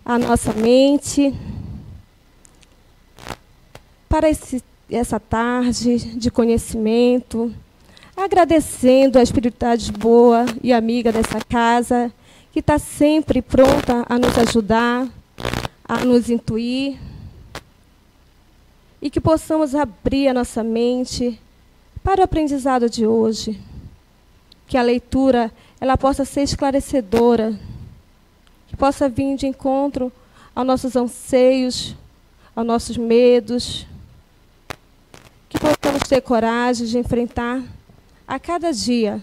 a nossa mente para essa tarde de conhecimento, agradecendo a espiritualidade boa e amiga dessa casa, que está sempre pronta a nos ajudar, a nos intuir, e que possamos abrir a nossa mente para o aprendizado de hoje, que a leitura ela possa ser esclarecedora, que possa vir de encontro aos nossos anseios, aos nossos medos, que possamos ter coragem de enfrentar a cada dia,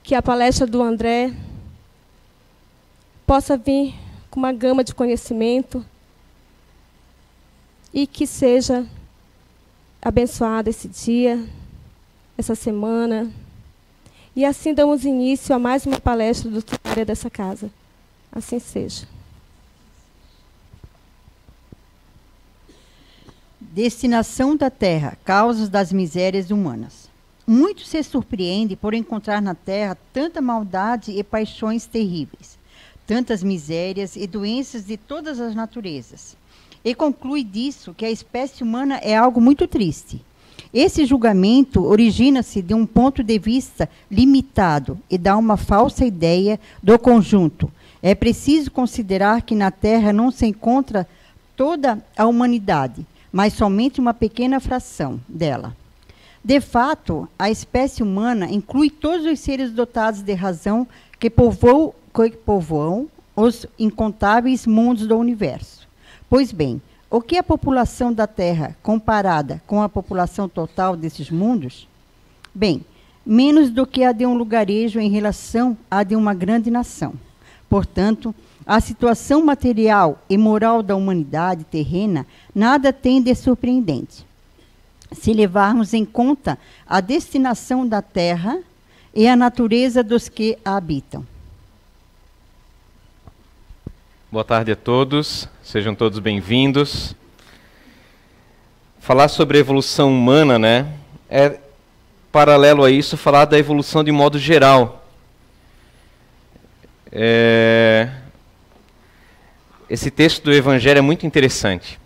que a palestra do André possa vir com uma gama de conhecimento e que seja abençoado esse dia, essa semana. E assim damos início a mais uma palestra doutrinária dessa casa. Assim seja. Destinação da Terra, causas das misérias humanas. Muito se surpreende por encontrar na Terra tanta maldade e paixões terríveis, tantas misérias e doenças de todas as naturezas. E conclui disso que a espécie humana é algo muito triste. Esse julgamento origina-se de um ponto de vista limitado e dá uma falsa ideia do conjunto. É preciso considerar que na Terra não se encontra toda a humanidade, mas somente uma pequena fração dela. De fato, a espécie humana inclui todos os seres dotados de razão que povoam os incontáveis mundos do universo. Pois bem, o que é a população da Terra comparada com a população total desses mundos? Bem, menos do que a de um lugarejo em relação à de uma grande nação. Portanto, a situação material e moral da humanidade terrena nada tem de surpreendente, se levarmos em conta a destinação da Terra e a natureza dos que a habitam. Boa tarde a todos, sejam todos bem-vindos. Falar sobre a evolução humana, né, é paralelo a isso falar da evolução de modo geral. Esse texto do Evangelho é muito interessante.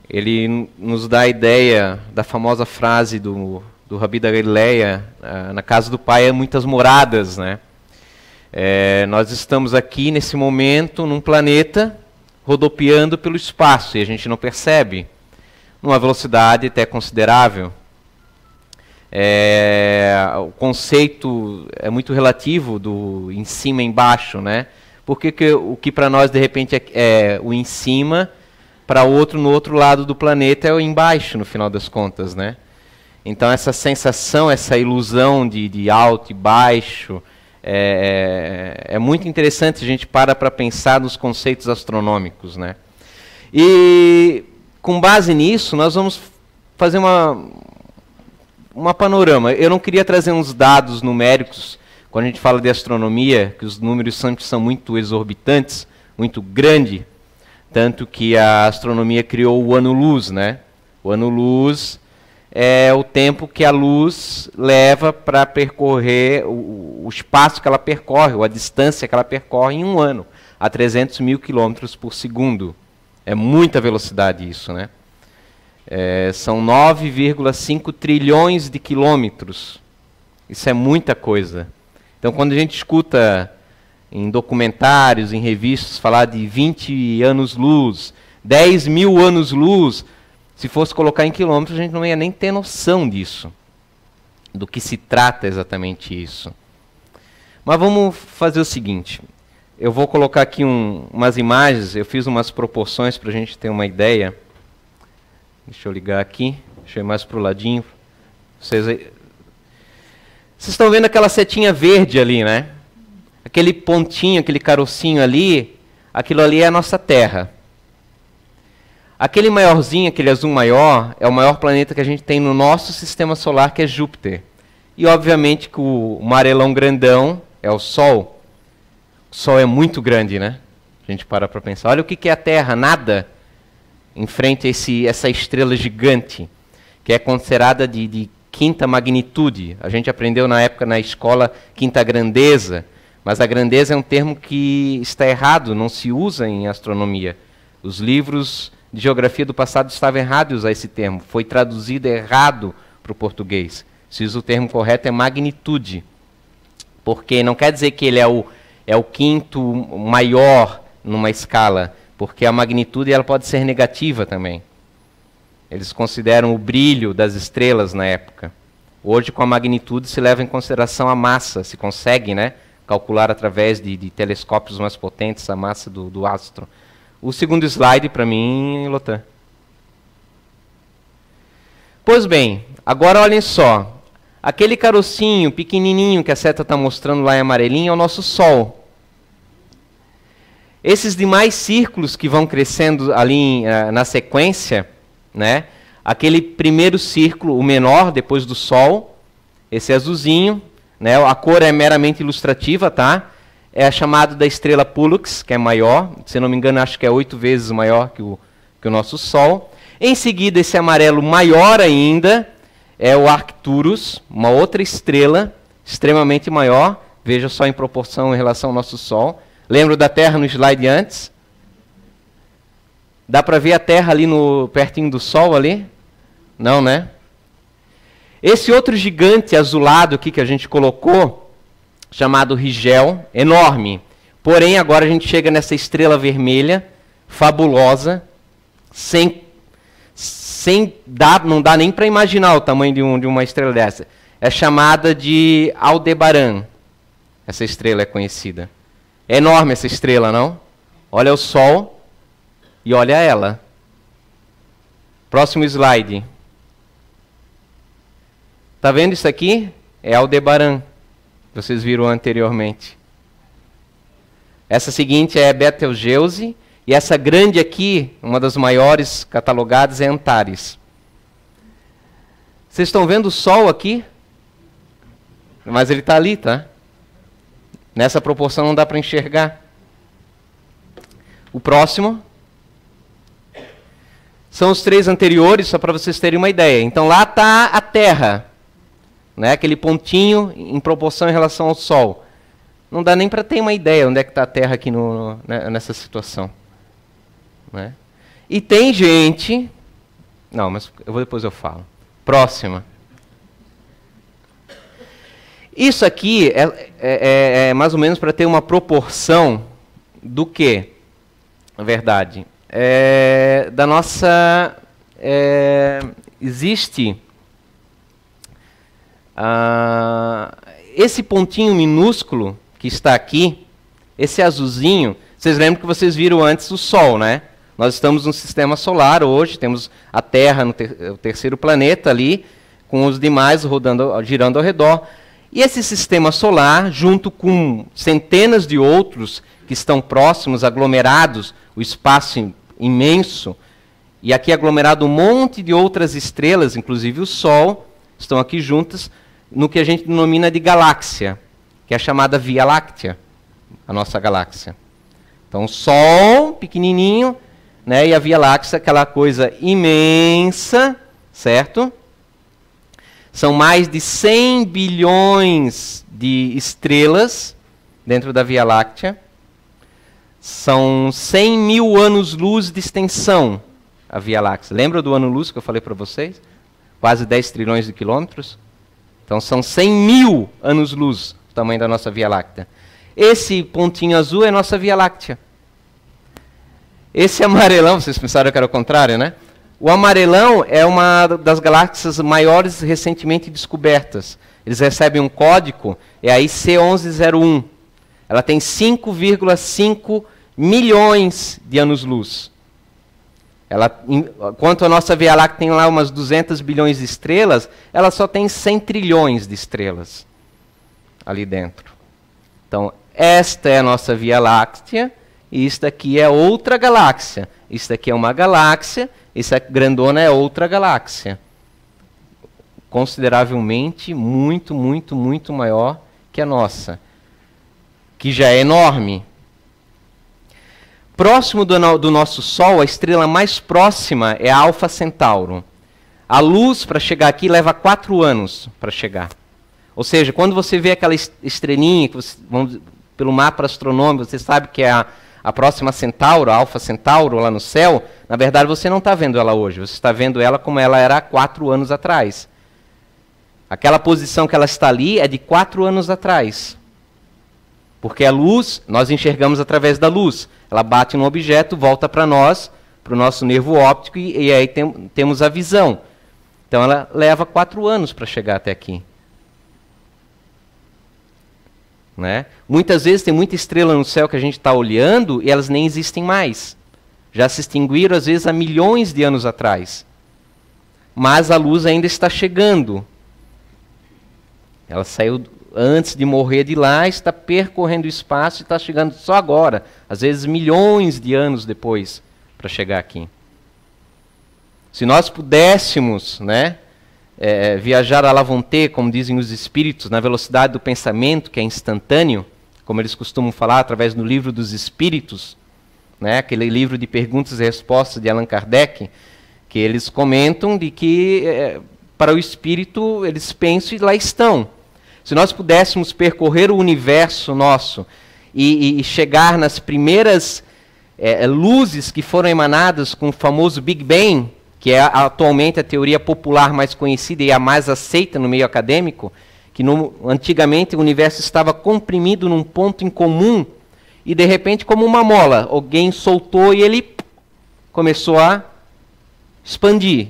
Ele nos dá a ideia da famosa frase do Rabi da Galileia, na casa do Pai há muitas moradas, né? Nós estamos aqui, nesse momento, num planeta rodopiando pelo espaço, e a gente não percebe, numa velocidade até considerável. O conceito é muito relativo do em cima e embaixo, né? Porque o que para nós, de repente, é o em cima, para outro, no outro lado do planeta, é o embaixo, no final das contas, né? Então, essa sensação, essa ilusão de alto e baixo, é muito interessante se a gente para pensar nos conceitos astronômicos, né? E, com base nisso, nós vamos fazer uma panorama. Eu não queria trazer uns dados numéricos, quando a gente fala de astronomia, que os números sempre são muito exorbitantes, muito grandes, tanto que a astronomia criou o ano-luz, né? O ano-luz é o tempo que a luz leva para percorrer o espaço que ela percorre, ou a distância que ela percorre em um ano, a 300 mil quilômetros por segundo. É muita velocidade isso, né? São 9,5 trilhões de quilômetros. Isso é muita coisa. Então, quando a gente escuta em documentários, em revistas, falar de 20 anos-luz, 10 mil anos-luz, se fosse colocar em quilômetros, a gente não ia nem ter noção disso, do que se trata exatamente isso. Mas vamos fazer o seguinte, eu vou colocar aqui umas imagens, eu fiz umas proporções para a gente ter uma ideia. Deixa eu ligar aqui, deixa eu ir mais para o ladinho. Vocês estão vendo aquela setinha verde ali, né? Aquele pontinho, aquele carocinho ali, aquilo ali é a nossa Terra. Aquele maiorzinho, aquele azul maior, é o maior planeta que a gente tem no nosso sistema solar, que é Júpiter. E, obviamente, que o amarelão grandão é o Sol. O Sol é muito grande, né? A gente para pensar. Olha o que é a Terra, nada, em frente a essa estrela gigante, que é considerada de quinta magnitude. A gente aprendeu na época na escola quinta grandeza, Mas a grandeza é um termo que está errado, não se usa em astronomia. Os livros de geografia do passado estavam errados em usar esse termo. Foi traduzido errado para o português. Se usa o termo correto é magnitude. Porque não quer dizer que ele é o quinto maior numa escala. Porque a magnitude ela pode ser negativa também. Eles consideram o brilho das estrelas na época. Hoje, com a magnitude, se leva em consideração a massa. Se consegue, né, calcular através de telescópios mais potentes a massa do astro. O segundo slide para mim, Lotan. Pois bem, agora olhem só. Aquele carocinho pequenininho que a seta está mostrando lá em amarelinho é o nosso Sol. Esses demais círculos que vão crescendo ali na sequência, né? Aquele primeiro círculo, o menor, depois do Sol, esse azulzinho, né? A cor é meramente ilustrativa, tá? É chamado da estrela Pollux, que é maior, se não me engano, acho que é 8 vezes maior que o nosso Sol. Em seguida, esse amarelo maior ainda é o Arcturus, uma outra estrela extremamente maior, veja só em proporção em relação ao nosso Sol. Lembra da Terra no slide antes? Dá para ver a Terra ali pertinho do Sol ali? Não, né? Esse outro gigante azulado aqui que a gente colocou, chamado Rigel, enorme. Porém, agora a gente chega nessa estrela vermelha, fabulosa, não dá nem para imaginar o tamanho de uma estrela dessa. É chamada de Aldebaran. Essa estrela é conhecida. É enorme essa estrela, não? Olha o Sol e olha ela. Próximo slide. Está vendo isso aqui? É Aldebaran. Vocês viram anteriormente. Essa seguinte é Betelgeuse. E essa grande aqui, uma das maiores catalogadas, é Antares. Vocês estão vendo o Sol aqui? Mas ele está ali, tá? Nessa proporção não dá para enxergar. O próximo. São os 3 anteriores, só para vocês terem uma ideia. Então lá está a Terra. Né, aquele pontinho em proporção em relação ao Sol. Não dá nem para ter uma ideia onde é que está a Terra aqui nessa situação. Né? E tem gente... Não, mas depois eu falo. Próxima. Isso aqui é mais ou menos para ter uma proporção do que, na verdade, da nossa... existe... esse pontinho minúsculo que está aqui, esse azulzinho, vocês lembram que vocês viram antes o Sol, né? Nós estamos no sistema solar hoje, temos a Terra, o terceiro planeta ali, com os demais girando ao redor. E esse sistema solar, junto com centenas de outros que estão próximos, aglomerados, o espaço imenso, e aqui aglomerado um monte de outras estrelas, inclusive o Sol, estão aqui juntas, no que a gente denomina de galáxia, que é a chamada Via Láctea, a nossa galáxia. Então, o Sol, pequenininho, né, e a Via Láctea, aquela coisa imensa, certo? São mais de 100 bilhões de estrelas dentro da Via Láctea. São 100 mil anos-luz de extensão, a Via Láctea. Lembra do ano-luz que eu falei para vocês? Quase 10 trilhões de quilômetros. Então são 100 mil anos-luz o tamanho da nossa Via Láctea. Esse pontinho azul é a nossa Via Láctea. Esse amarelão, vocês pensaram que era o contrário, né? O amarelão é uma das galáxias maiores recentemente descobertas. Eles recebem um código, é a IC1101. Ela tem 5,5 milhões de anos-luz. Enquanto a nossa Via Láctea tem lá umas 200 bilhões de estrelas, ela só tem 100 trilhões de estrelas ali dentro. Então, esta é a nossa Via Láctea, e isto aqui é outra galáxia. Isto aqui é uma galáxia, essa grandona é outra galáxia. Consideravelmente, muito, muito, muito maior que a nossa, que já é enorme. Próximo do nosso Sol, a estrela mais próxima é a Alfa Centauro. A luz, para chegar aqui, leva 4 anos para chegar. Ou seja, quando você vê aquela estrelinha, que pelo mapa astronômico, você sabe que é a próxima Centauro, a Alfa Centauro lá no céu, na verdade você não está vendo ela hoje, você está vendo ela como ela era há 4 anos atrás. Aquela posição que ela está ali é de 4 anos atrás. Porque a luz, nós enxergamos através da luz. Ela bate no objeto, volta para nós, para o nosso nervo óptico, e aí temos a visão. Então ela leva 4 anos para chegar até aqui. Né? Muitas vezes tem muita estrela no céu que a gente está olhando e elas nem existem mais. Já se extinguiram, às vezes, há milhões de anos atrás. Mas a luz ainda está chegando. Ela saiu antes de morrer de lá, está percorrendo o espaço e está chegando só agora. Às vezes, milhões de anos depois, para chegar aqui. Se nós pudéssemos, né, viajar à la volonté, como dizem os espíritos, na velocidade do pensamento, que é instantâneo, como eles costumam falar através do livro dos espíritos, né, aquele livro de perguntas e respostas de Allan Kardec, que eles comentam de que para o espírito eles pensam e lá estão. Se nós pudéssemos percorrer o universo nosso e chegar nas primeiras luzes que foram emanadas com o famoso Big Bang, que é atualmente a teoria popular mais conhecida e a mais aceita no meio acadêmico, que antigamente o universo estava comprimido num ponto em comum e de repente, como uma mola, alguém soltou e ele começou a expandir.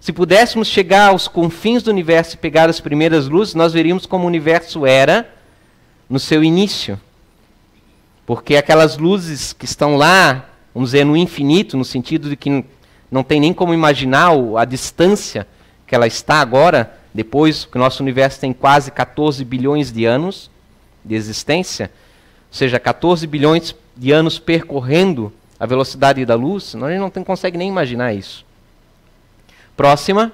Se pudéssemos chegar aos confins do universo e pegar as primeiras luzes, nós veríamos como o universo era no seu início. Porque aquelas luzes que estão lá, vamos dizer, no infinito, no sentido de que não tem nem como imaginar a distância que ela está agora, depois que o nosso universo tem quase 14 bilhões de anos de existência, ou seja, 14 bilhões de anos percorrendo a velocidade da luz, nós não consegue nem imaginar isso. Próxima.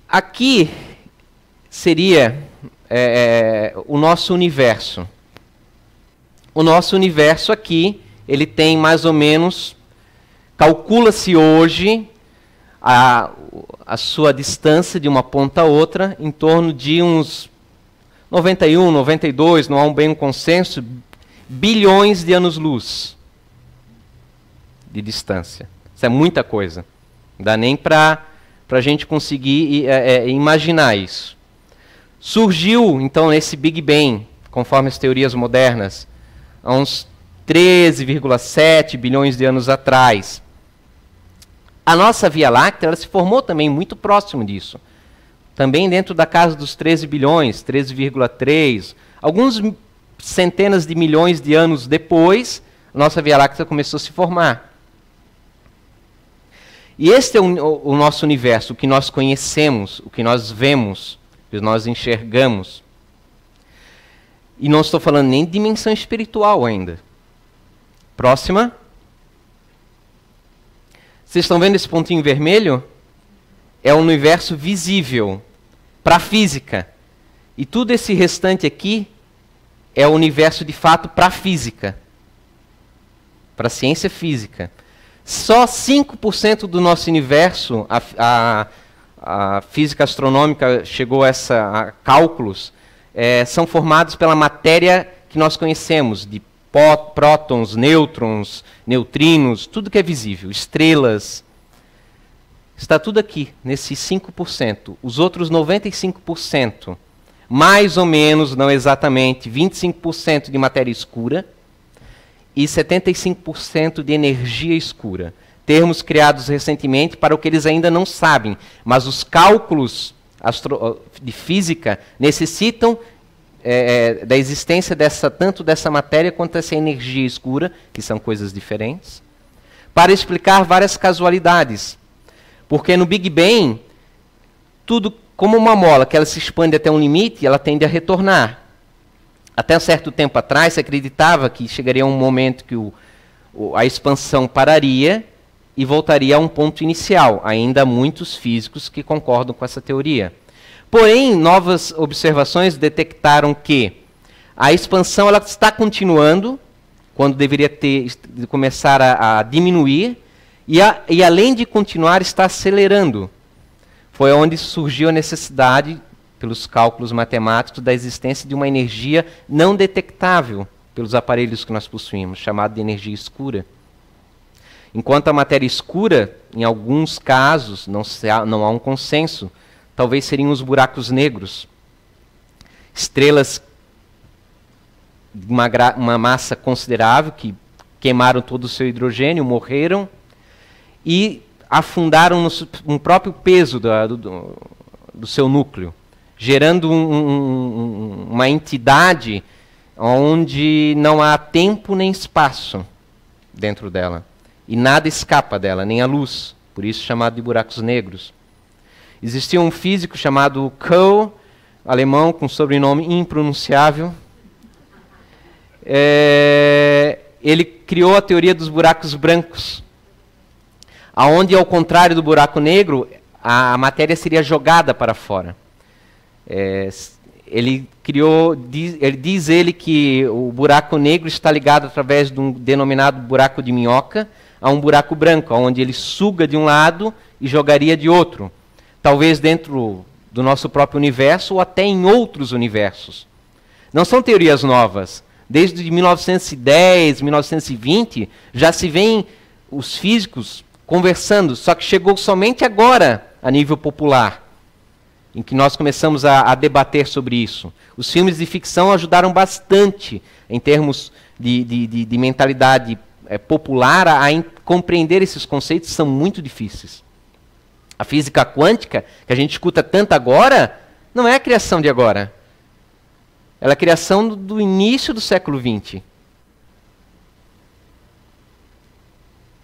Aqui seria o nosso universo. O nosso universo aqui, ele tem mais ou menos, calcula-se hoje a sua distância de uma ponta a outra em torno de uns 91, 92, não há bem um consenso, bilhões de anos-luz de distância. Isso é muita coisa. Não dá nem para a gente conseguir imaginar isso. Surgiu, então, esse Big Bang, conforme as teorias modernas, há uns 13,7 bilhões de anos atrás. A nossa Via Láctea ela se formou também muito próximo disso. Também dentro da casa dos 13 bilhões, 13,3. Alguns centenas de milhões de anos depois, a nossa Via Láctea começou a se formar. E este é o nosso universo, o que nós conhecemos, o que nós vemos, o que nós enxergamos. E não estou falando nem de dimensão espiritual ainda. Próxima. Vocês estão vendo esse pontinho vermelho? É o universo visível para a física. E tudo esse restante aqui é o universo de fato para a física. Para a ciência física. Só 5% do nosso universo, a física astronômica chegou a cálculos, são formados pela matéria que nós conhecemos, de prótons, nêutrons, neutrinos, tudo que é visível, estrelas. Está tudo aqui, nesses 5%. Os outros 95%, mais ou menos, não exatamente, 25% de matéria escura e 75% de energia escura. Termos criados recentemente para o que eles ainda não sabem, mas os cálculos de física necessitam da existência tanto dessa matéria quanto dessa energia escura, que são coisas diferentes, para explicar várias casualidades. Porque no Big Bang, tudo como uma mola, que ela se expande até um limite, ela tende a retornar. Até um certo tempo atrás, se acreditava que chegaria um momento que a expansão pararia e voltaria a um ponto inicial. Ainda há muitos físicos que concordam com essa teoria. Porém, novas observações detectaram que a expansão ela está continuando, quando deveria começar a diminuir, e além de continuar, está acelerando. Foi onde surgiu a necessidade, pelos cálculos matemáticos da existência de uma energia não detectável pelos aparelhos que nós possuímos, chamada de energia escura. Enquanto a matéria escura, em alguns casos, não há um consenso, talvez seriam os buracos negros. Estrelas de uma massa considerável, que queimaram todo o seu hidrogênio, morreram e afundaram no próprio peso do seu núcleo, gerando uma entidade onde não há tempo nem espaço dentro dela. E nada escapa dela, nem a luz, por isso chamado de buracos negros. Existia um físico chamado Coe, alemão, com sobrenome impronunciável. Ele criou a teoria dos buracos brancos, aonde, ao contrário do buraco negro, a matéria seria jogada para fora. Ele diz que o buraco negro está ligado através de um denominado buraco de minhoca a um buraco branco, onde ele suga de um lado e jogaria de outro, talvez dentro do nosso próprio universo ou até em outros universos. Não são teorias novas. Desde 1910, 1920, já se vêem os físicos conversando, só que chegou somente agora a nível popular, em que nós começamos a debater sobre isso. Os filmes de ficção ajudaram bastante, em termos de mentalidade popular, a compreender esses conceitos que são muito difíceis. A física quântica, que a gente escuta tanto agora, não é a criação de agora. Ela é a criação do início do século XX.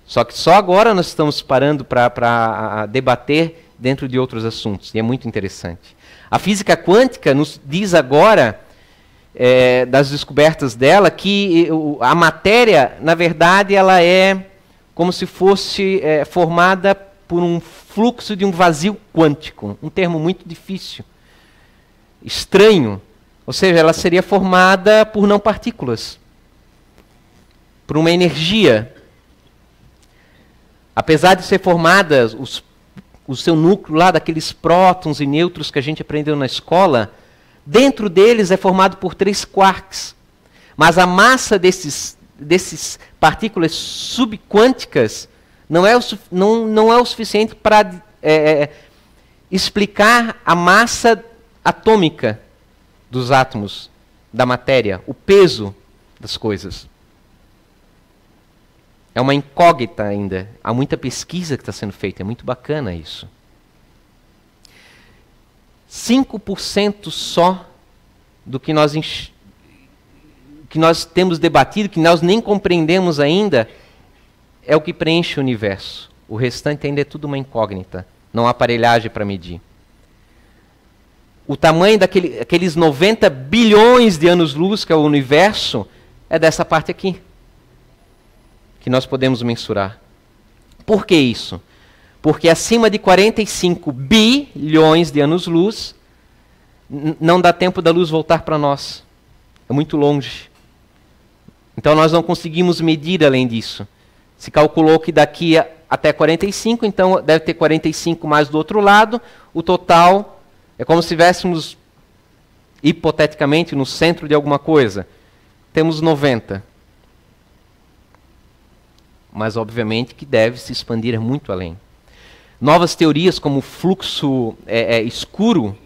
Só que só agora nós estamos parando para debater dentro de outros assuntos, e é muito interessante. A física quântica nos diz agora, das descobertas dela, que a matéria, na verdade, ela é como se fosse formada por um fluxo de um vazio quântico, um termo muito difícil, estranho. Ou seja, ela seria formada por não partículas, por uma energia. Apesar de ser formada o seu núcleo lá daqueles prótons e nêutrons que a gente aprendeu na escola, dentro deles é formado por 3 quarks. Mas a massa desses partículas subquânticas não é o suficiente para explicar a massa atômica dos átomos, da matéria, o peso das coisas. É uma incógnita ainda. Há muita pesquisa que está sendo feita, é muito bacana isso. 5% só do que nós temos debatido, que nós nem compreendemos ainda, é o que preenche o universo. O restante ainda é tudo uma incógnita. Não há aparelhagem para medir. O tamanho daqueles 90 bilhões de anos-luz, que é o universo, é dessa parte aqui, que nós podemos mensurar. Por que isso? Porque acima de 45 bilhões de anos-luz, não dá tempo da luz voltar para nós. É muito longe. Então nós não conseguimos medir além disso. Se calculou que daqui até 45, então deve ter 45 mais do outro lado, o total é como se estivéssemos, hipoteticamente, no centro de alguma coisa. Temos 90. Mas, obviamente, que deve se expandir muito além. Novas teorias, como o fluxo escuro,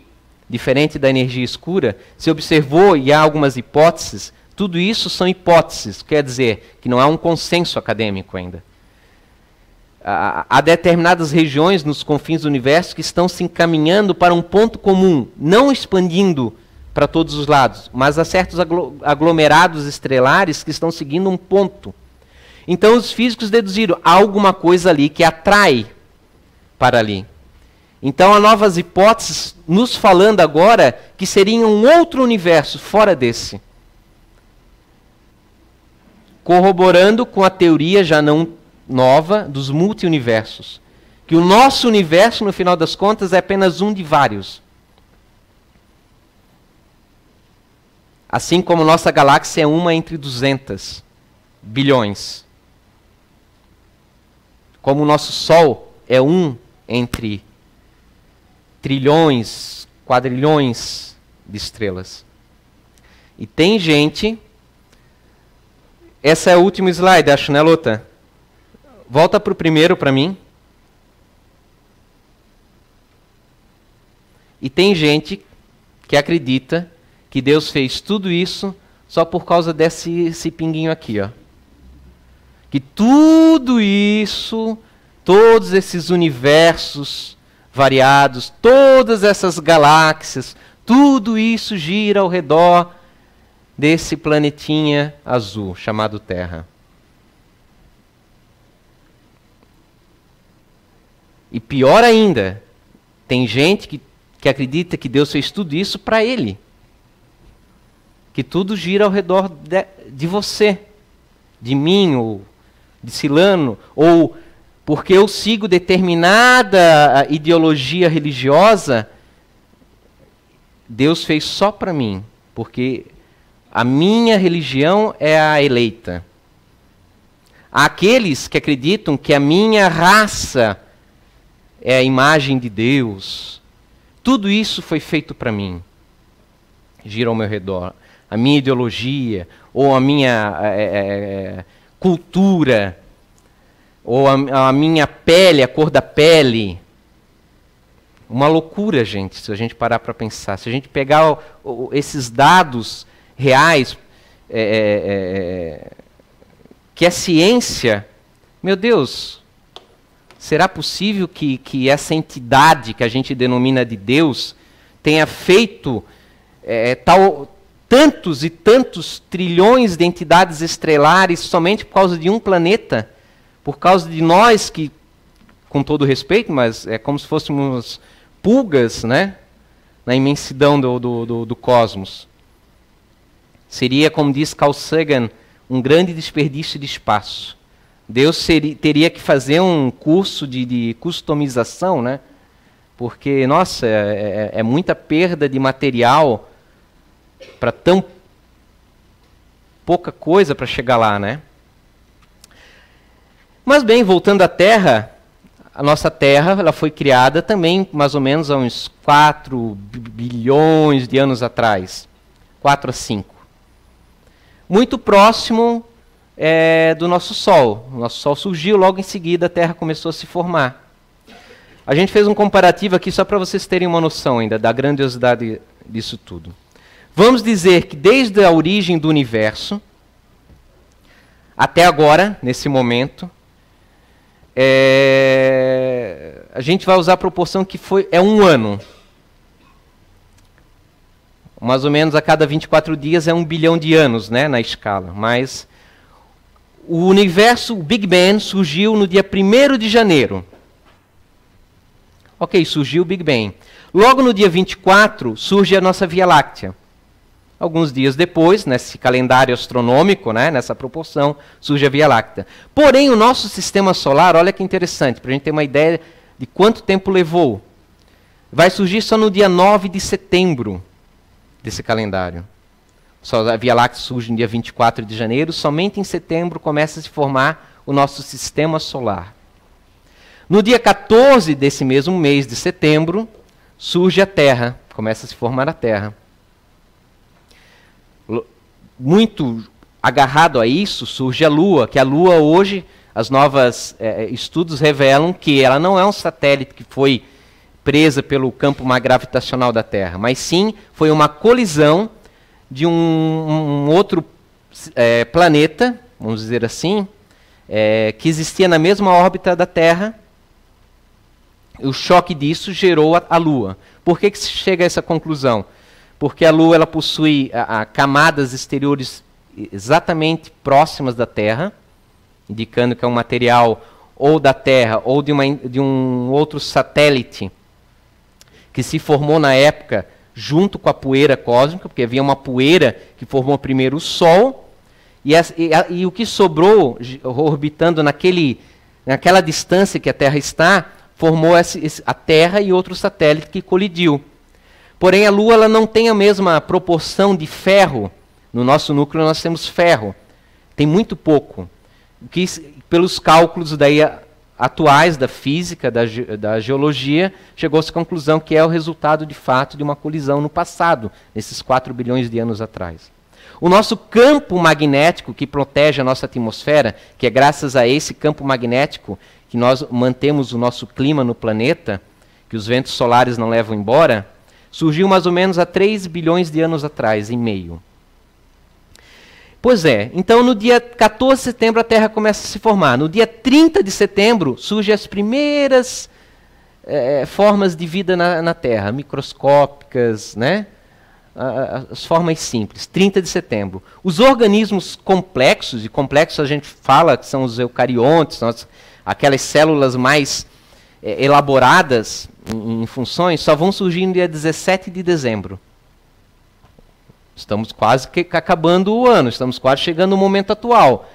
diferente da energia escura, se observou, e há algumas hipóteses, tudo isso são hipóteses, quer dizer que não há um consenso acadêmico ainda. Há determinadas regiões nos confins do universo que estão se encaminhando para um ponto comum, não expandindo para todos os lados, mas há certos aglomerados estelares que estão seguindo um ponto. Então os físicos deduziram, há alguma coisa ali que atrai para ali. Então há novas hipóteses nos falando agora que seria um outro universo fora desse. Corroborando com a teoria já não nova dos multiuniversos. Que o nosso universo, no final das contas, é apenas um de vários. Assim como nossa galáxia é uma entre 200 bilhões. Como o nosso Sol é um entre trilhões, quadrilhões de estrelas. E tem gente... Essa é o último slide, acho, né, Lota? Volta para o primeiro para mim. E tem gente que acredita que Deus fez tudo isso só por causa desse pinguinho aqui, ó. Que tudo isso, todos esses universos variados, todas essas galáxias, tudo isso gira ao redor desse planetinha azul chamado Terra. E pior ainda, tem gente que acredita que Deus fez tudo isso para ele. Que tudo gira ao redor de você, de mim, ou de Silano, ou porque eu sigo determinada ideologia religiosa, Deus fez só para mim, porque a minha religião é a eleita. Há aqueles que acreditam que a minha raça é a imagem de Deus. Tudo isso foi feito para mim. Gira ao meu redor. A minha ideologia, ou a minha cultura, ou a minha pele, a cor da pele. Uma loucura, gente, se a gente parar para pensar. Se a gente pegar esses dados reais, que é ciência, meu Deus, será possível que essa entidade que a gente denomina de Deus tenha feito tantos e tantos trilhões de entidades estelares somente por causa de um planeta? Por causa de nós que, com todo respeito, mas é como se fôssemos pulgas, né, na imensidão do cosmos. Seria, como diz Carl Sagan, um grande desperdício de espaço. Deus teria que fazer um curso de customização, né? Porque, nossa, é muita perda de material para tão pouca coisa para chegar lá, né? Mas bem, voltando à Terra, a nossa Terra ela foi criada também mais ou menos há uns 4 bilhões de anos atrás. 4 a 5. Muito próximo do nosso Sol. O nosso Sol surgiu, logo em seguida a Terra começou a se formar. A gente fez um comparativo aqui só para vocês terem uma noção ainda da grandiosidade disso tudo. Vamos dizer que desde a origem do universo até agora, nesse momento, a gente vai usar a proporção que é um ano. Mais ou menos a cada 24 dias é 1 bilhão de anos, né, na escala. Mas o universo, o Big Bang, surgiu no dia 1º de janeiro. Ok, surgiu o Big Bang. Logo no dia 24 surge a nossa Via Láctea. Alguns dias depois, nesse calendário astronômico, né, nessa proporção, surge a Via Láctea. Porém, o nosso sistema solar, olha que interessante, para a gente ter uma ideia de quanto tempo levou. Vai surgir só no dia 9 de setembro desse calendário. Só a Via Láctea surge no dia 24 de janeiro, somente em setembro começa a se formar o nosso sistema solar. No dia 14 desse mesmo mês de setembro, surge a Terra, começa a se formar a Terra. Muito agarrado a isso, surge a Lua, que a Lua hoje, as novas estudos revelam que ela não é um satélite que foi presa pelo campo gravitacional da Terra, mas sim foi uma colisão de um outro planeta, vamos dizer assim, que existia na mesma órbita da Terra. O choque disso gerou a Lua. Por que se chega a essa conclusão? Porque a Lua ela possui camadas exteriores exatamente próximas da Terra, indicando que é um material ou da Terra ou de um outro satélite que se formou na época junto com a poeira cósmica, porque havia uma poeira que formou primeiro o Sol, e o que sobrou, orbitando naquela distância que a Terra está, formou a Terra e outro satélite que colidiu. Porém, a Lua ela não tem a mesma proporção de ferro. No nosso núcleo nós temos ferro. Tem muito pouco. Que, pelos cálculos, daí atuais da física, da geologia, chegou-se à conclusão que é o resultado, de fato, de uma colisão no passado, nesses 4 bilhões de anos atrás. O nosso campo magnético que protege a nossa atmosfera, que é graças a esse campo magnético que nós mantemos o nosso clima no planeta, que os ventos solares não levam embora, surgiu mais ou menos há 3 bilhões de anos atrás, e meio. Pois é, então no dia 14 de setembro a Terra começa a se formar. No dia 30 de setembro surgem as primeiras formas de vida na Terra, microscópicas, né? As formas simples, 30 de setembro. Os organismos complexos, e complexos a gente fala que são os eucariontes, são aquelas células mais elaboradas em funções, só vão surgir no dia 17 de dezembro. Estamos quase que acabando o ano, estamos quase chegando no momento atual.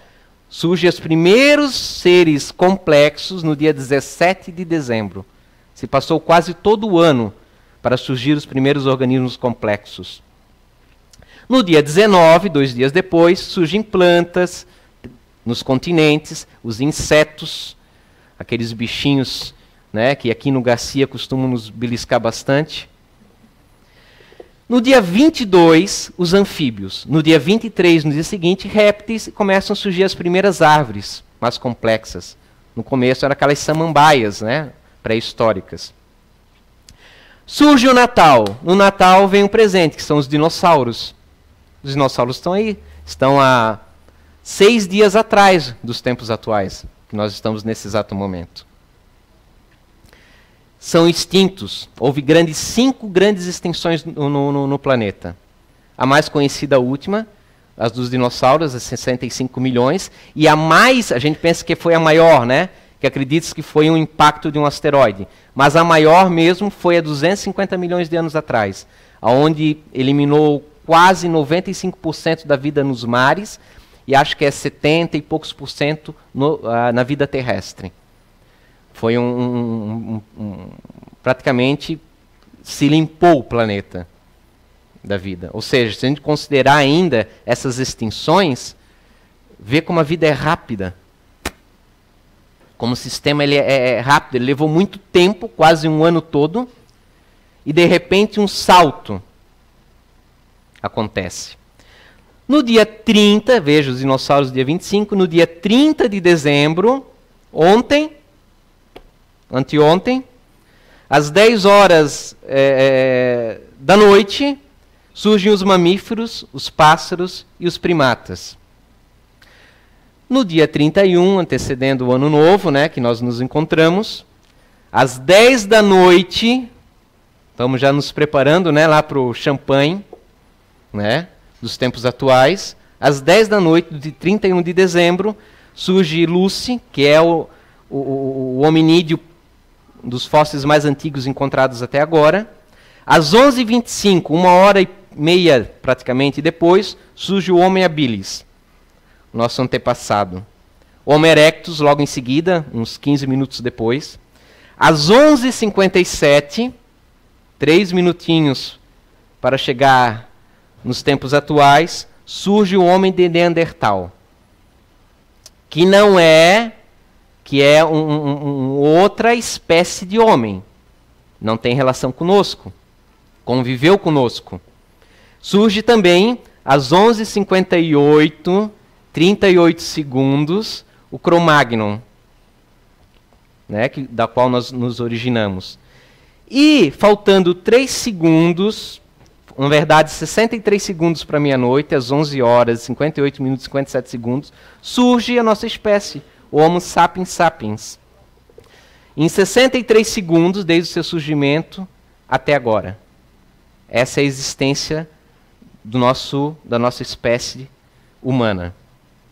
Surgem os primeiros seres complexos no dia 17 de dezembro. Se passou quase todo o ano para surgir os primeiros organismos complexos. No dia 19, 2 dias depois, surgem plantas nos continentes, os insetos, aqueles bichinhos, né, que aqui no Garcia costumam nos beliscar bastante. No dia 22, os anfíbios. No dia 23, no dia seguinte, répteis, começam a surgir as primeiras árvores mais complexas. No começo eram aquelas samambaias, né, pré-históricas. Surge o Natal. No Natal vem um presente, que são os dinossauros. Os dinossauros estão aí. Estão há 6 dias atrás dos tempos atuais, que nós estamos nesse exato momento. São extintos. Houve 5 grandes extinções no planeta. A mais conhecida, a última, as dos dinossauros, a 65 milhões. E a mais, a gente pensa que foi a maior, né? Que acredita-se que foi um impacto de um asteroide. Mas a maior mesmo foi há 250 milhões de anos atrás, onde eliminou quase 95% da vida nos mares, e acho que é 70 e poucos por cento na vida terrestre. Foi praticamente se limpou o planeta da vida. Ou seja, se a gente considerar ainda essas extinções, vê como a vida é rápida. Como o sistema ele é rápido, ele levou muito tempo, quase um ano todo, e de repente um salto acontece. No dia 30, veja os dinossauros, dia 25, no dia 30 de dezembro, anteontem, às 10 horas da noite, surgem os mamíferos, os pássaros e os primatas. No dia 31, antecedendo o Ano Novo, né, que nós nos encontramos, às 10 da noite, estamos já nos preparando, né, lá para o champanhe, né, dos tempos atuais, às 10 da noite de 31 de dezembro, surge Lucy, que é o hominídeo dos fósseis mais antigos encontrados até agora. Às 11h25, 1h30 praticamente depois, surge o Homo habilis, nosso antepassado. Homo erectus, logo em seguida, uns 15 minutos depois. Às 11h57, 3 minutinhos para chegar nos tempos atuais, surge o homem de Neandertal, que é outra espécie de homem. Não tem relação conosco. Conviveu conosco. Surge também, às 11h58, 38 segundos, o Cro-Magnon, né, da qual nós nos originamos. E, faltando 3 segundos, na verdade 63 segundos para meia-noite, às 11 horas, 58 minutos e 57 segundos, surge a nossa espécie, o Homo sapiens sapiens. Em 63 segundos, desde o seu surgimento até agora. Essa é a existência da nossa espécie humana.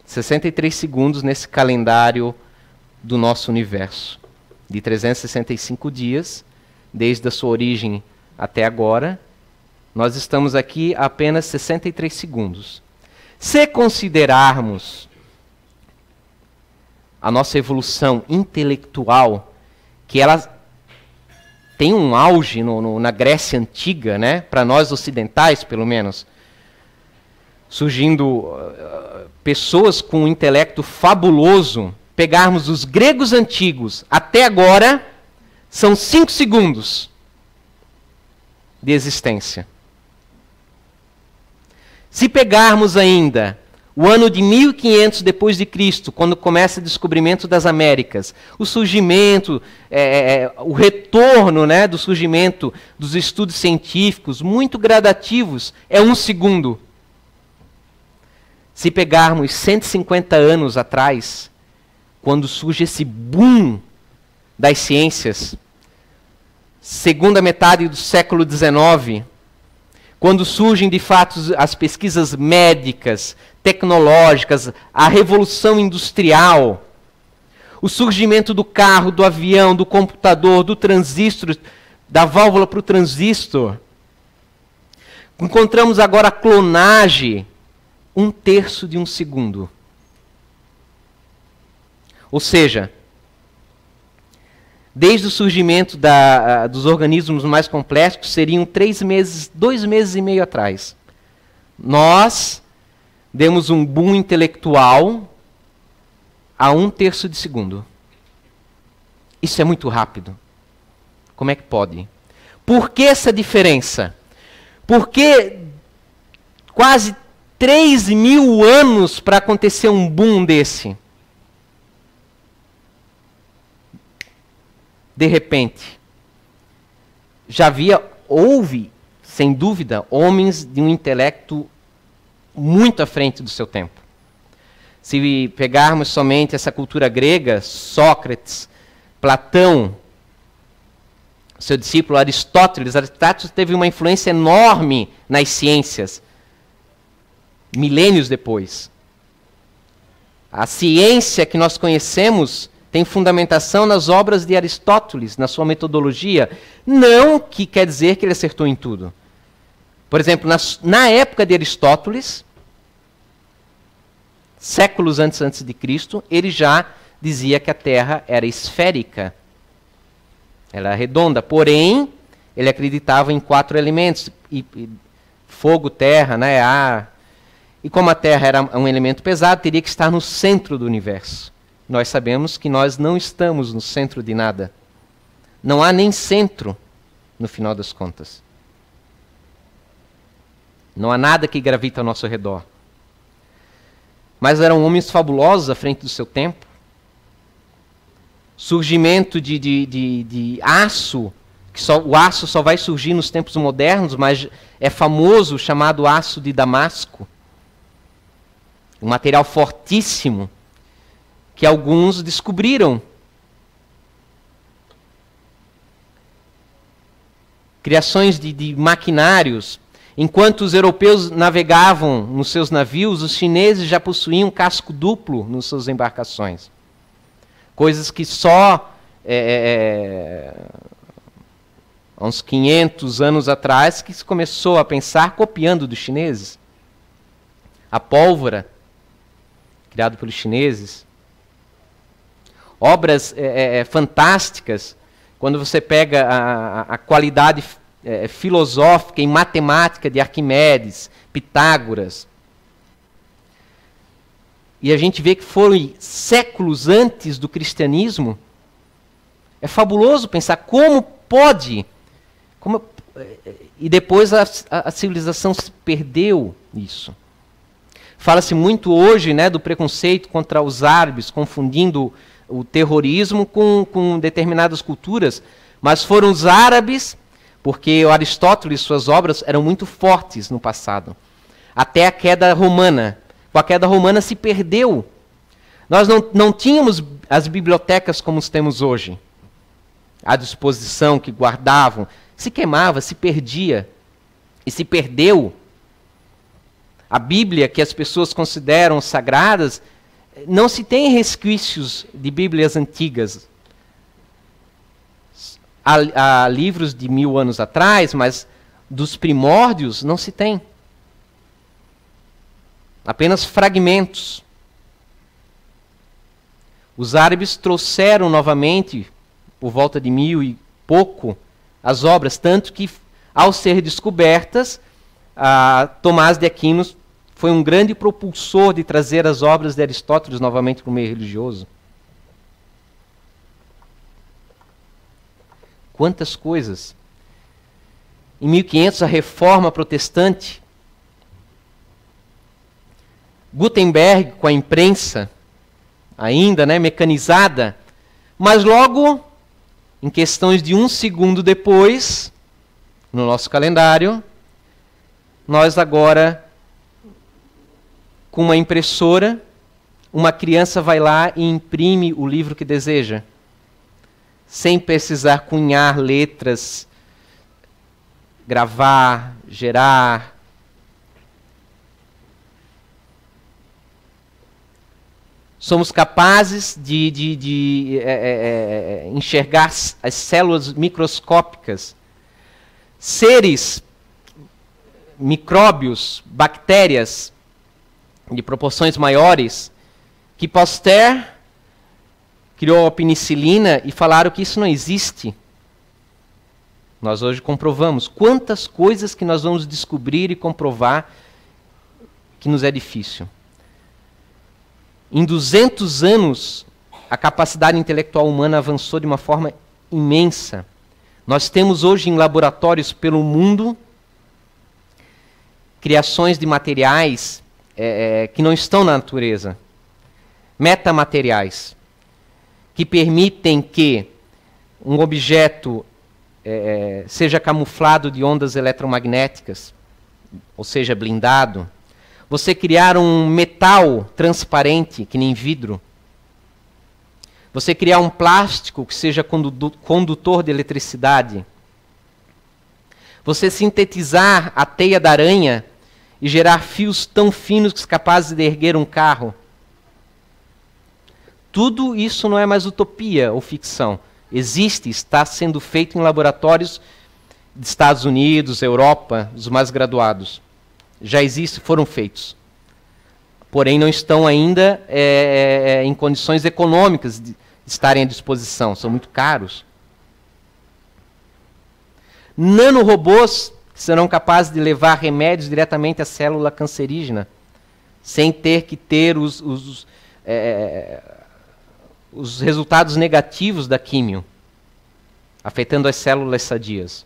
63 segundos nesse calendário do nosso universo. De 365 dias, desde a sua origem até agora, nós estamos aqui há apenas 63 segundos. Se considerarmos a nossa evolução intelectual, que ela tem um auge na Grécia Antiga, né? Para nós ocidentais, pelo menos, surgindo pessoas com um intelecto fabuloso, pegarmos os gregos antigos até agora, são 5 segundos de existência. Se pegarmos ainda o ano de 1500 depois de Cristo, quando começa o descobrimento das Américas, o surgimento, o retorno, né, do surgimento dos estudos científicos, muito gradativos, é 1 segundo. Se pegarmos 150 anos atrás, quando surge esse boom das ciências, segunda metade do século XIX, quando surgem de fato as pesquisas médicas, tecnológicas, a revolução industrial, o surgimento do carro, do avião, do computador, do transistor, da válvula para o transistor. Encontramos agora a clonagem, 1/3 de 1 segundo. Ou seja, desde o surgimento dos organismos mais complexos, seriam 3 meses, 2 meses e meio atrás. Nós demos um boom intelectual a 1/3 de segundo. Isso é muito rápido. Como é que pode? Por que essa diferença? Porque quase 3.000 anos para acontecer um boom desse. De repente, houve, sem dúvida, homens de um intelecto muito à frente do seu tempo. Se pegarmos somente essa cultura grega, Sócrates, Platão, seu discípulo Aristóteles teve uma influência enorme nas ciências, milênios depois. A ciência que nós conhecemos tem fundamentação nas obras de Aristóteles, na sua metodologia, não que quer dizer que ele acertou em tudo. Por exemplo, na época de Aristóteles, séculos antes de Cristo, ele já dizia que a Terra era esférica, ela era redonda, porém, ele acreditava em 4 elementos, fogo, terra, né, ar. E como a Terra era um elemento pesado, teria que estar no centro do universo. Nós sabemos que nós não estamos no centro de nada. Não há nem centro, no final das contas. Não há nada que gravita ao nosso redor. Mas eram homens fabulosos à frente do seu tempo. Surgimento de aço, o aço só vai surgir nos tempos modernos, mas é famoso o chamado aço de Damasco. Um material fortíssimo, que alguns descobriram. Criações de maquinários. Enquanto os europeus navegavam nos seus navios, os chineses já possuíam casco duplo nas suas embarcações. Coisas que só há uns 500 anos atrás que se começou a pensar copiando dos chineses. A pólvora, criada pelos chineses. Obras fantásticas, quando você pega a qualidade filosófica e matemática de Arquimedes, Pitágoras. E a gente vê que foram séculos antes do cristianismo. É fabuloso pensar como pode. E depois a civilização se perdeu isso. Fala-se muito hoje, né, do preconceito contra os árabes, confundindo o terrorismo com determinadas culturas, mas foram os árabes, porque o Aristóteles e suas obras eram muito fortes no passado, até a queda romana. Com a queda romana se perdeu. Nós não tínhamos as bibliotecas como os temos hoje, à disposição, que guardavam, se queimava, se perdia, e se perdeu. A Bíblia, que as pessoas consideram sagradas, não se tem resquícios de Bíblias antigas. Há livros de 1000 anos atrás, mas dos primórdios não se tem. Apenas fragmentos. Os árabes trouxeram novamente, por volta de 1000 e pouco, as obras, tanto que, ao ser descobertas, Tomás de Aquino foi um grande propulsor de trazer as obras de Aristóteles novamente para o meio religioso. Quantas coisas! Em 1500, a Reforma Protestante, Gutenberg com a imprensa, ainda, né, mecanizada, mas logo, em questões de 1 segundo depois, no nosso calendário, nós agora, com uma impressora, uma criança vai lá e imprime o livro que deseja, sem precisar cunhar letras, gravar, gerar. Somos capazes de enxergar as células microscópicas, seres, micróbios, bactérias de proporções maiores, que Pasteur criou a penicilina e falaram que isso não existe. Nós hoje comprovamos quantas coisas que nós vamos descobrir e comprovar que nos é difícil. Em 200 anos, a capacidade intelectual humana avançou de uma forma imensa. Nós temos hoje em laboratórios pelo mundo criações de materiais que não estão na natureza, metamateriais, que permitem que um objeto seja camuflado de ondas eletromagnéticas, ou seja, blindado. Você criar um metal transparente, que nem vidro. Você criar um plástico que seja condutor de eletricidade. Você sintetizar a teia da aranha e gerar fios tão finos capazes de erguer um carro. Tudo isso não é mais utopia ou ficção. Existe, está sendo feito em laboratórios de Estados Unidos, Europa, os mais graduados. Já existe, foram feitos. Porém, não estão ainda em condições econômicas de estarem à disposição. São muito caros. Nanorobôs que serão capazes de levar remédios diretamente à célula cancerígena, sem ter que ter os resultados negativos da químio, afetando as células sadias.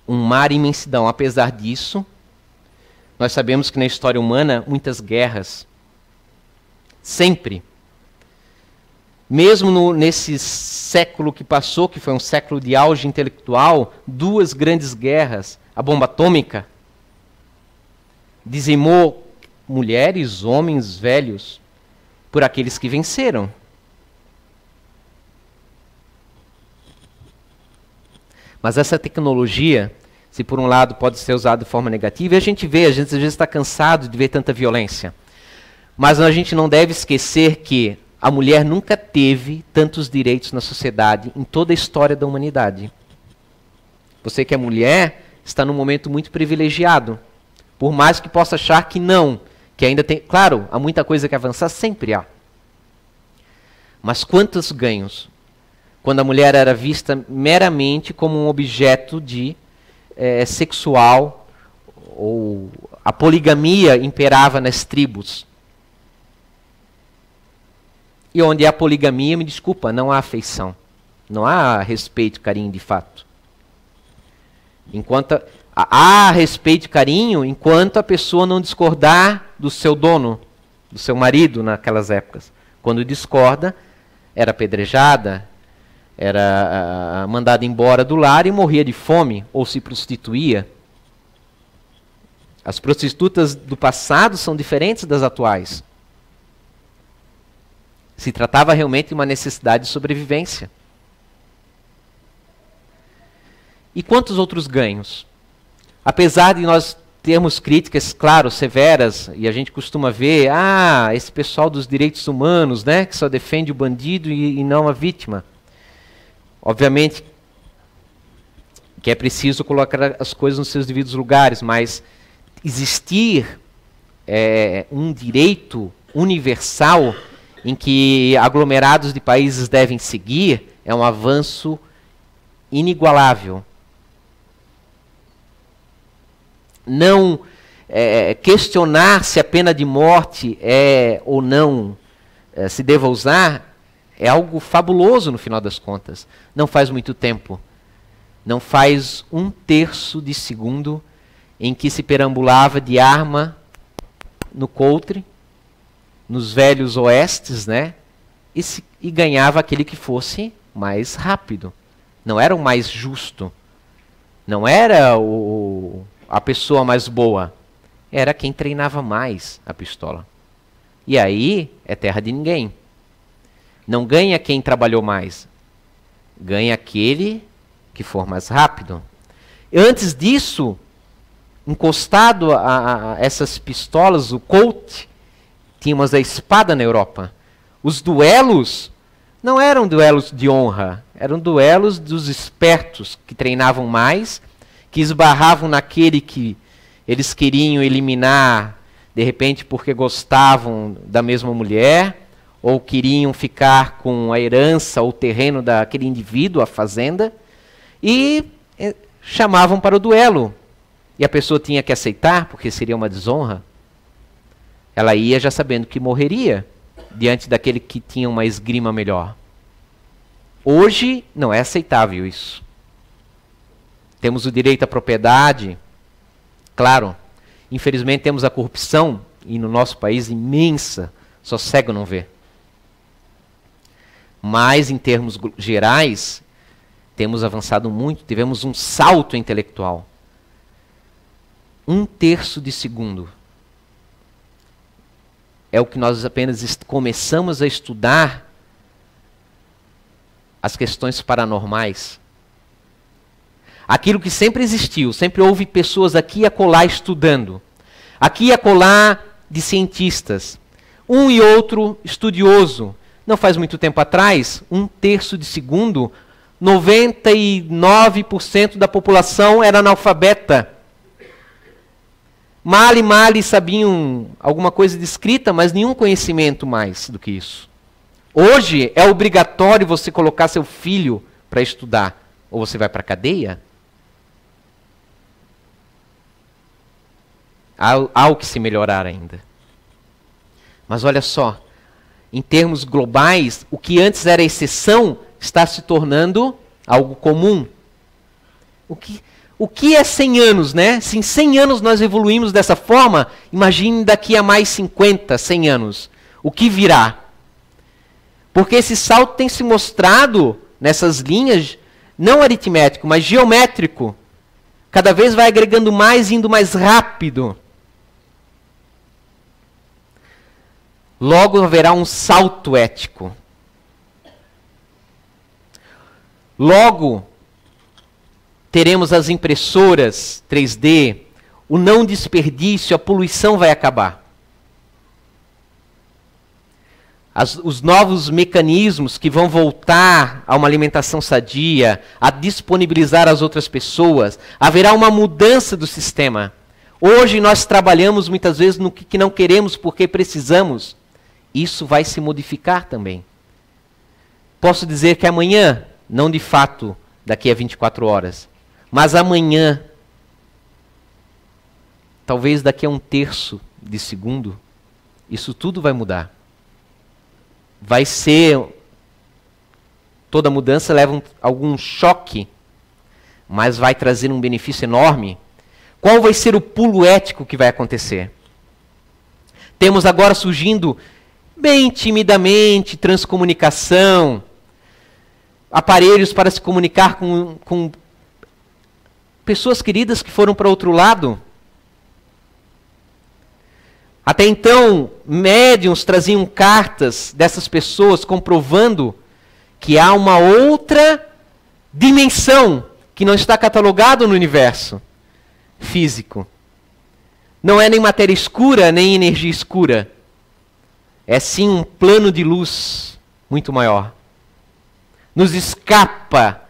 Um mar e imensidão. Apesar disso, nós sabemos que na história humana, muitas guerras, sempre, mesmo nesse século que passou, que foi um século de auge intelectual, 2 grandes guerras, a bomba atômica, dizimou mulheres, homens, velhos, por aqueles que venceram. Mas essa tecnologia, se por um lado pode ser usada de forma negativa, e a gente vê, a gente às vezes está cansado de ver tanta violência. Mas a gente não deve esquecer que a mulher nunca teve tantos direitos na sociedade em toda a história da humanidade. Você que é mulher está num momento muito privilegiado. Por mais que possa achar que não, que ainda tem... Claro, há muita coisa que avançar, sempre há. Mas quantos ganhos? Quando a mulher era vista meramente como um objeto sexual, ou a poligamia imperava nas tribos. E onde há poligamia, me desculpa, não há afeição. Não há respeito, carinho de fato. Enquanto há respeito e carinho enquanto a pessoa não discordar do seu dono, do seu marido naquelas épocas. Quando discorda, era apedrejada, era mandada embora do lar e morria de fome ou se prostituía. As prostitutas do passado são diferentes das atuais. Se tratava realmente de uma necessidade de sobrevivência. E quantos outros ganhos? Apesar de nós termos críticas, claro, severas, e a gente costuma ver, esse pessoal dos direitos humanos, né, que só defende o bandido e não a vítima. Obviamente que é preciso colocar as coisas nos seus devidos lugares, mas existir um direito universal em que aglomerados de países devem seguir é um avanço inigualável. Não questionar se a pena de morte é ou não se deva usar É algo fabuloso no final das contas. Não faz muito tempo. Não faz 1/3 de segundo em que se perambulava de arma no coutre, nos velhos oestes, né? E ganhava aquele que fosse mais rápido. Não era o mais justo. Não era a pessoa mais boa. Era quem treinava mais a pistola. E aí é terra de ninguém. Não ganha quem trabalhou mais. Ganha aquele que for mais rápido. Antes disso, encostado a essas pistolas, o Colt, tínhamos a espada na Europa. Os duelos não eram duelos de honra, eram duelos dos espertos que treinavam mais, que esbarravam naquele que eles queriam eliminar, de repente porque gostavam da mesma mulher, ou queriam ficar com a herança ou o terreno daquele indivíduo, a fazenda, e chamavam para o duelo. E a pessoa tinha que aceitar, porque seria uma desonra. Ela ia já sabendo que morreria diante daquele que tinha uma esgrima melhor. Hoje não é aceitável isso. Temos o direito à propriedade, claro. Infelizmente temos a corrupção, e no nosso país imensa, só cego não vê. Mas em termos gerais, temos avançado muito, tivemos um salto intelectual. 1/3 de segundo. É o que nós apenas começamos a estudar as questões paranormais. Aquilo que sempre existiu, sempre houve pessoas aqui e acolá estudando. Aqui e acolá de cientistas. Um e outro estudioso. Não faz muito tempo atrás, 1/3 de segundo, 99% da população era analfabeta. Mal e mal sabiam alguma coisa de escrita, mas nenhum conhecimento mais do que isso. Hoje é obrigatório você colocar seu filho para estudar. Ou você vai para a cadeia. Há o que se melhorar ainda. Mas olha só, em termos globais, o que antes era exceção está se tornando algo comum. O que é 100 anos, né? Se em 100 anos nós evoluímos dessa forma, imagine daqui a mais 50, 100 anos. O que virá? Porque esse salto tem se mostrado nessas linhas, não aritmético, mas geométrico. Cada vez vai agregando mais, indo mais rápido. Logo haverá um salto ético. Logo teremos as impressoras 3D, o não desperdício, a poluição vai acabar. Os novos mecanismos que vão voltar a uma alimentação sadia, a disponibilizar às outras pessoas, haverá uma mudança do sistema. Hoje nós trabalhamos muitas vezes no que não queremos porque precisamos. Isso vai se modificar também. Posso dizer que amanhã, não de fato daqui a 24 horas, mas amanhã, talvez daqui a 1/3 de segundo, isso tudo vai mudar. Vai ser... Toda mudança leva algum choque, mas vai trazer um benefício enorme. Qual vai ser o pulo ético que vai acontecer? Temos agora surgindo, bem timidamente, transcomunicação, aparelhos para se comunicar com pessoas queridas que foram para outro lado. Até então, médiuns traziam cartas dessas pessoas comprovando que há uma outra dimensão que não está catalogada no universo físico. Não é nem matéria escura, nem energia escura. É sim um plano de luz muito maior. Nos escapa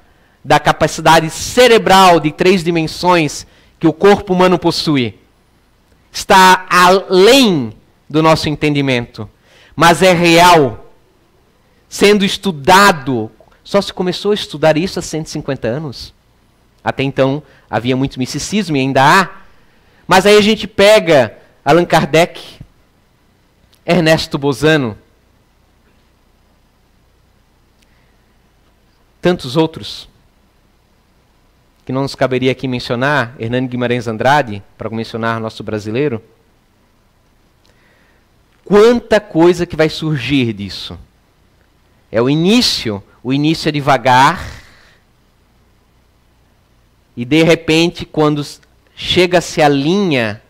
da capacidade cerebral de 3 dimensões que o corpo humano possui. Está além do nosso entendimento, mas é real, sendo estudado. Só se começou a estudar isso há 150 anos. Até então havia muito misticismo e ainda há. Mas aí a gente pega Allan Kardec, Ernesto Bozano, tantos outros, que não nos caberia aqui mencionar, Hernani Guimarães Andrade, para mencionar nosso brasileiro. Quanta coisa que vai surgir disso. É o início é devagar, e de repente, quando chega-se à linha,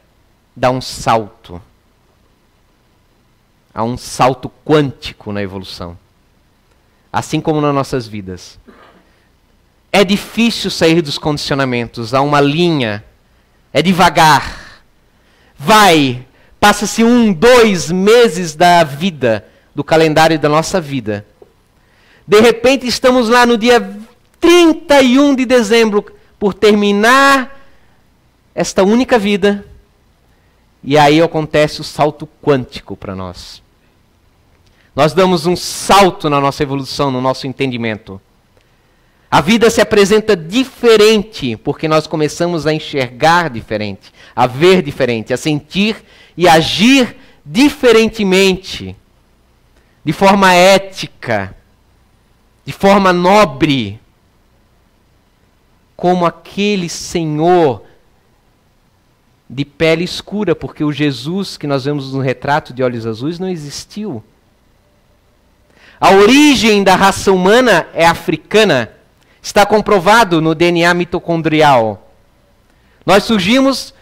dá um salto. Há um salto quântico na evolução. Assim como nas nossas vidas. É difícil sair dos condicionamentos, há uma linha, é devagar. Passa-se 1, 2 meses da vida, do calendário da nossa vida. De repente estamos lá no dia 31 de dezembro, por terminar esta única vida, e aí acontece o salto quântico para nós. Nós damos um salto na nossa evolução, no nosso entendimento. A vida se apresenta diferente, porque nós começamos a enxergar diferente, a ver diferente, a sentir e agir diferentemente, de forma ética, de forma nobre, como aquele Senhor de pele escura, porque o Jesus que nós vemos no retrato de olhos azuis não existiu. A origem da raça humana é africana. Está comprovado no DNA mitocondrial. Nós surgimos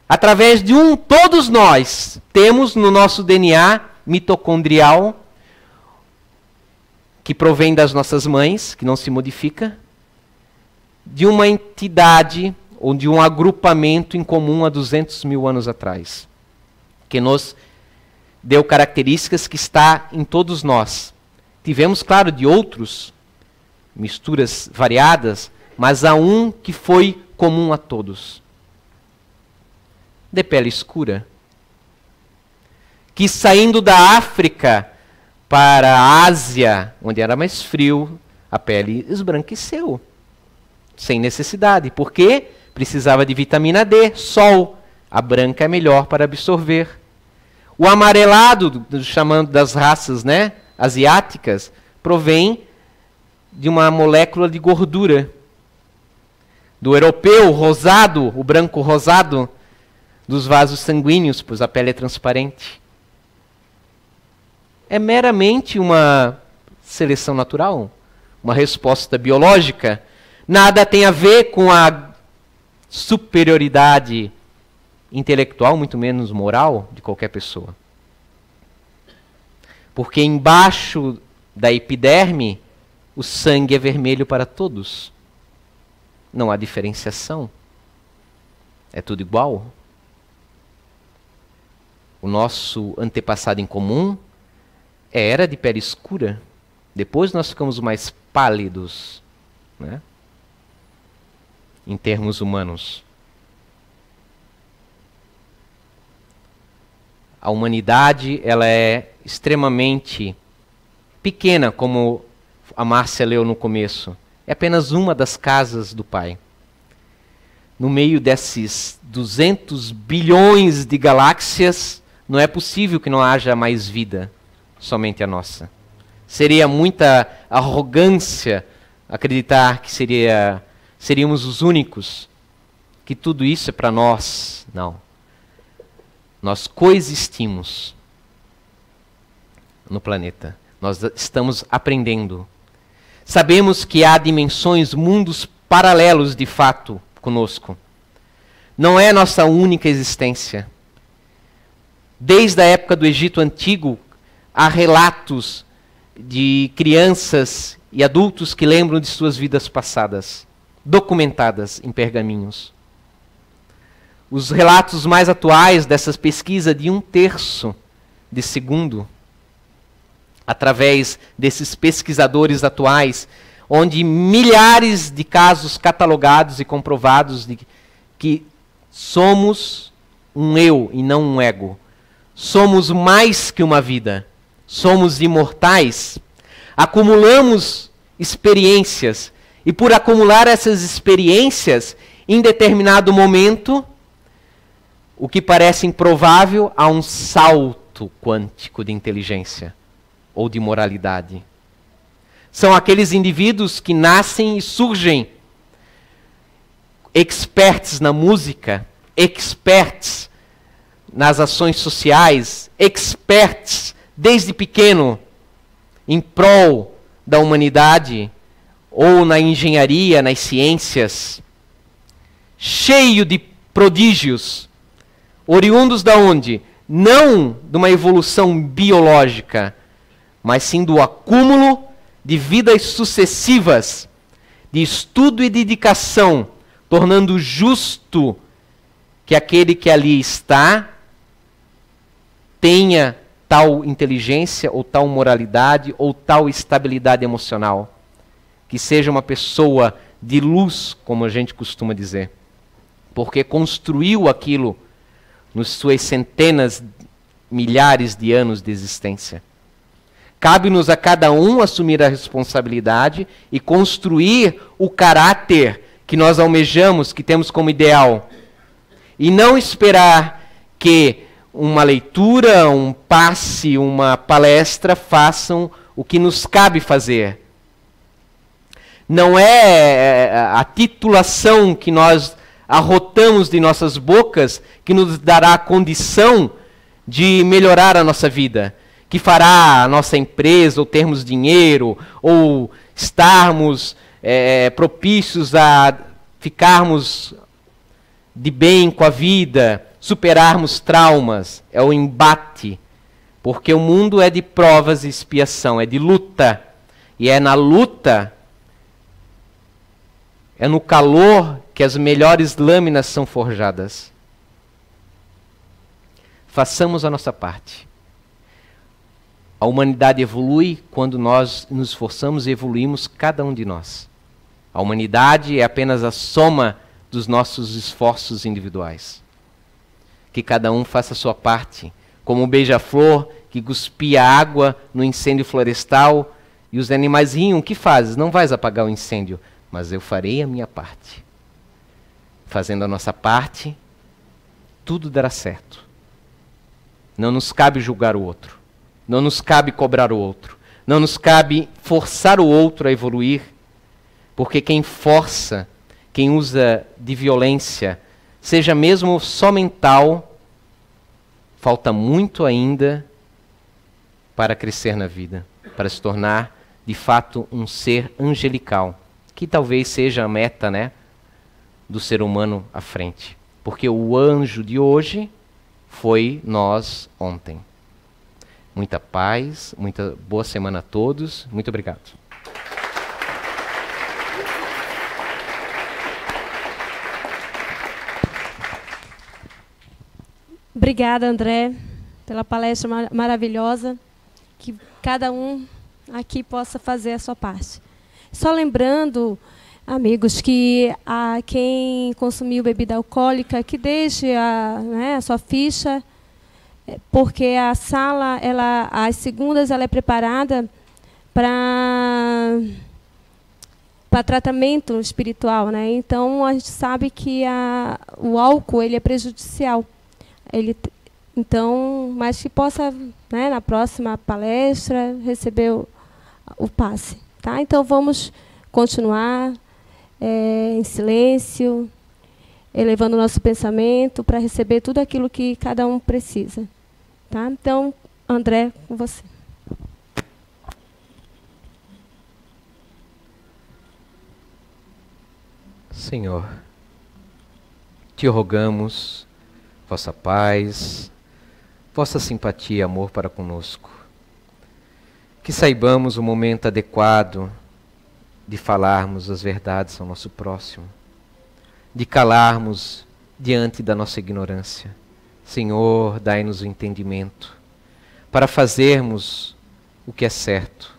através de todos nós temos no nosso DNA mitocondrial, que provém das nossas mães, que não se modifica, de uma entidade ou de um agrupamento em comum há 200 mil anos atrás, que nos deu características que está em todos nós. Tivemos, claro, de outros, misturas variadas, mas há um que foi comum a todos. De pele escura, que saindo da África para a Ásia, onde era mais frio, a pele esbranqueceu, sem necessidade. Por quê? Precisava de vitamina D, sol. A branca é melhor para absorver. O amarelado, chamando das raças, né, asiáticas, provém de uma molécula de gordura. Do europeu rosado, o branco rosado, dos vasos sanguíneos, pois a pele é transparente. É meramente uma seleção natural, uma resposta biológica. Nada tem a ver com a superioridade intelectual, muito menos moral, de qualquer pessoa. Porque embaixo da epiderme, o sangue é vermelho para todos. Não há diferenciação. É tudo igual. O nosso antepassado em comum era de pele escura. Depois nós ficamos mais pálidos, né? Em termos humanos. A humanidade, ela é extremamente pequena, como a Márcia leu no começo. É apenas uma das casas do Pai. No meio desses 200 bilhões de galáxias, não é possível que não haja mais vida, somente a nossa. Seria muita arrogância acreditar que seríamos os únicos, que tudo isso é para nós. Não. Nós coexistimos no planeta. Nós estamos aprendendo. Sabemos que há dimensões, mundos paralelos de fato conosco. Não é nossa única existência. Desde a época do Egito Antigo, há relatos de crianças e adultos que lembram de suas vidas passadas, documentadas em pergaminhos. Os relatos mais atuais dessas pesquisas de 1/3 de segundo, através desses pesquisadores atuais, onde milhares de casos catalogados e comprovados de que somos um eu e não um ego. Somos mais que uma vida. Somos imortais. Acumulamos experiências. E por acumular essas experiências, em determinado momento, o que parece improvável, há um salto quântico de inteligência ou de moralidade. São aqueles indivíduos que nascem e surgem experts na música, experts nas ações sociais, experts desde pequeno em prol da humanidade ou na engenharia, nas ciências, cheio de prodígios, oriundos da onde? Não de uma evolução biológica, mas sim do acúmulo de vidas sucessivas, de estudo e dedicação, tornando justo que aquele que ali está tenha tal inteligência, ou tal moralidade, ou tal estabilidade emocional. Que seja uma pessoa de luz, como a gente costuma dizer. Porque construiu aquilo nas suas centenas, milhares de anos de existência. Cabe-nos a cada um assumir a responsabilidade e construir o caráter que nós almejamos, que temos como ideal. E não esperar que uma leitura, um passe, uma palestra façam o que nos cabe fazer. Não é a titulação que nós arrotamos de nossas bocas que nos dará a condição de melhorar a nossa vida, que fará a nossa empresa, ou termos dinheiro, ou estarmos propícios a ficarmos de bem com a vida, superarmos traumas. É o embate, porque o mundo é de provas e expiação, é de luta, e é na luta, é no calor que as melhores lâminas são forjadas. Façamos a nossa parte. A humanidade evolui quando nós nos esforçamos e evoluímos, cada um de nós. A humanidade é apenas a soma dos nossos esforços individuais. Que cada um faça a sua parte, como o beija-flor que cuspia água no incêndio florestal, e os animais riam: o que fazes? Não vais apagar o incêndio, mas eu farei a minha parte. Fazendo a nossa parte, tudo dará certo. Não nos cabe julgar o outro. Não nos cabe cobrar o outro. Não nos cabe forçar o outro a evoluir. Porque quem força, quem usa de violência, seja mesmo só mental, falta muito ainda para crescer na vida, para se tornar, de fato, um ser angelical, que talvez seja a meta, né, do ser humano à frente. Porque o anjo de hoje foi nós ontem. Muita paz, muita boa semana a todos. Muito obrigado. Obrigada, André, pela palestra maravilhosa. Que cada um aqui possa fazer a sua parte. Só lembrando, amigos, que quem consumiu bebida alcoólica, que deixe a sua ficha, porque a sala, às segundas, ela é preparada para tratamento espiritual, né? Então a gente sabe que o álcool ele é prejudicial. Então, mas que possa, né, na próxima palestra receber o passe, tá? Então vamos continuar em silêncio, elevando o nosso pensamento para receber tudo aquilo que cada um precisa, tá? Então, André, com você. Senhor, te rogamos vossa paz, vossa simpatia e amor para conosco. Que saibamos o momento adequado de falarmos as verdades ao nosso próximo, de calarmos diante da nossa ignorância. Senhor, dai-nos o entendimento para fazermos o que é certo,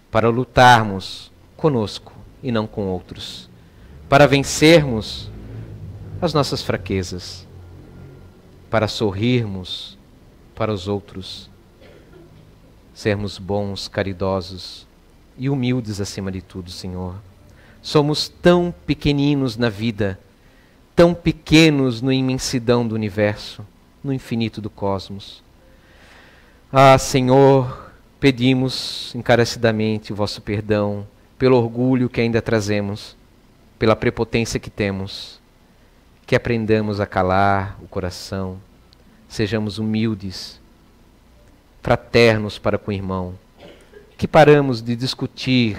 para lutarmos conosco e não com outros, para vencermos as nossas fraquezas, para sorrirmos para os outros, sermos bons, caridosos e humildes acima de tudo, Senhor. Somos tão pequeninos na vida, tão pequenos na imensidão do universo, no infinito do cosmos. Ah, Senhor, pedimos encarecidamente o vosso perdão pelo orgulho que ainda trazemos, pela prepotência que temos, que aprendamos a calar o coração, sejamos humildes, fraternos para com o irmão, que paramos de discutir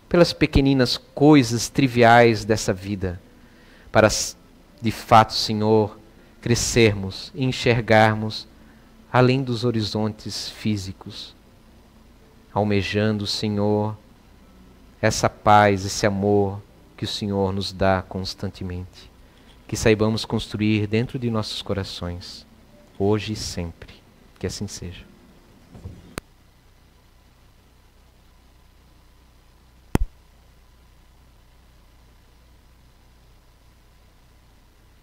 pelas pequeninas coisas triviais dessa vida, para, de fato, Senhor, crescermos e enxergarmos além dos horizontes físicos, almejando, Senhor, essa paz, esse amor que o Senhor nos dá constantemente. Que saibamos construir dentro de nossos corações, hoje e sempre. Que assim seja.